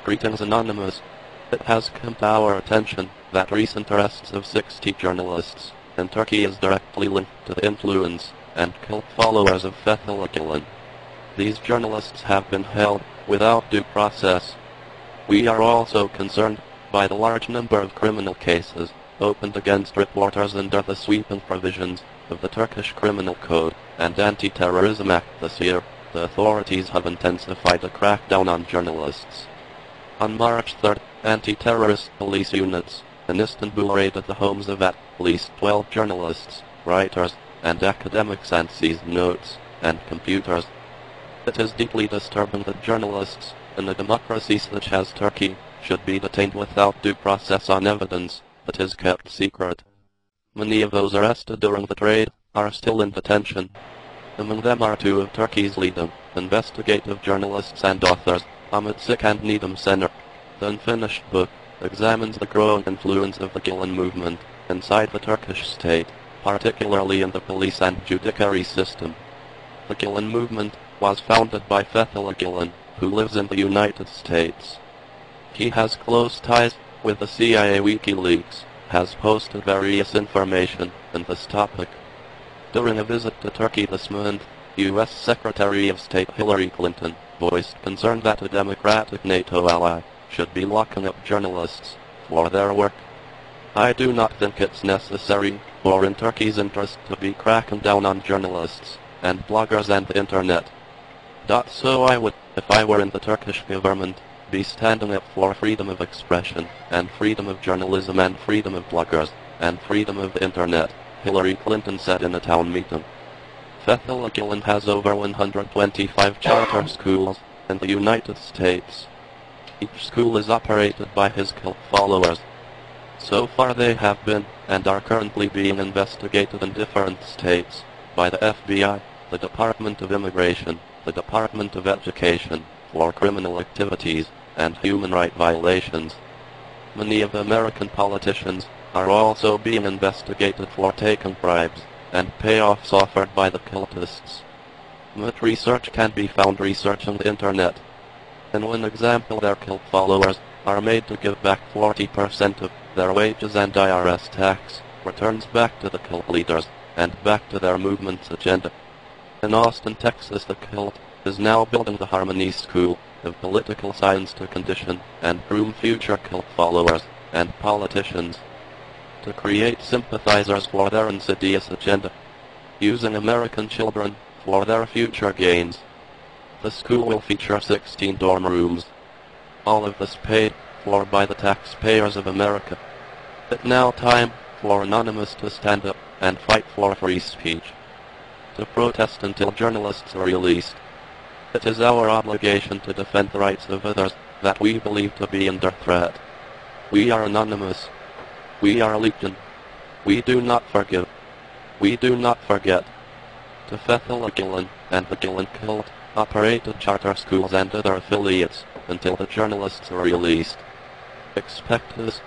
Greetings Anonymous. It has come to our attention that recent arrests of 60 journalists in Turkey is directly linked to the influence and cult followers of Fethullah Gülen. These journalists have been held without due process. We are also concerned by the large number of criminal cases opened against reporters under the sweeping provisions of the Turkish Criminal Code and Anti-Terrorism Act this year. The authorities have intensified a crackdown on journalists. On March 3, anti-terrorist police units in Istanbul raided the homes of at least 12 journalists, writers, and academics and seized notes and computers. It is deeply disturbing that journalists, in a democracy such as Turkey, should be detained without due process on evidence that is kept secret. Many of those arrested during the raid are still in detention. Among them are two of Turkey's leading investigative journalists and authors, Ahmet Sik and Nedim Sener. The unfinished book examines the growing influence of the Gülen movement inside the Turkish state, particularly in the police and judiciary system. The Gülen movement was founded by Fethullah Gülen, who lives in the United States. He has close ties with the CIA. WikiLeaks has posted various information on this topic. During a visit to Turkey this month, U.S. Secretary of State Hillary Clinton voiced concern that a democratic NATO ally should be locking up journalists for their work. I do not think it's necessary or in Turkey's interest to be cracking down on journalists and bloggers and the internet. So I would, if I were in the Turkish government, be standing up for freedom of expression and freedom of journalism and freedom of bloggers and freedom of the internet, Hillary Clinton said in a town meeting. Fethullah Gülen has over 125 charter schools in the United States. Each school is operated by his cult followers. So far they have been, and are currently being investigated in different states, by the FBI, the Department of Immigration, the Department of Education, for criminal activities and human rights violations. Many of the American politicians are also being investigated for taking bribes and payoffs offered by the cultists. Much research can be found researching the internet. In one example, their cult followers are made to give back 40% of their wages and IRS tax returns back to the cult leaders and back to their movement's agenda. In Austin, Texas, the cult is now building the Harmony School of Political Science to condition and groom future cult followers and politicians to create sympathizers for their insidious agenda, using American children for their future gains. The school will feature 16 dorm rooms. All of this paid for by the taxpayers of America. It's now time for Anonymous to stand up and fight for free speech, to protest until journalists are released. It is our obligation to defend the rights of others that we believe to be under threat. We are Anonymous. We are Legion. We do not forgive. We do not forget. To Fethullah Gülen and the Gülen cult operated charter schools and other affiliates until the journalists are released. Expect us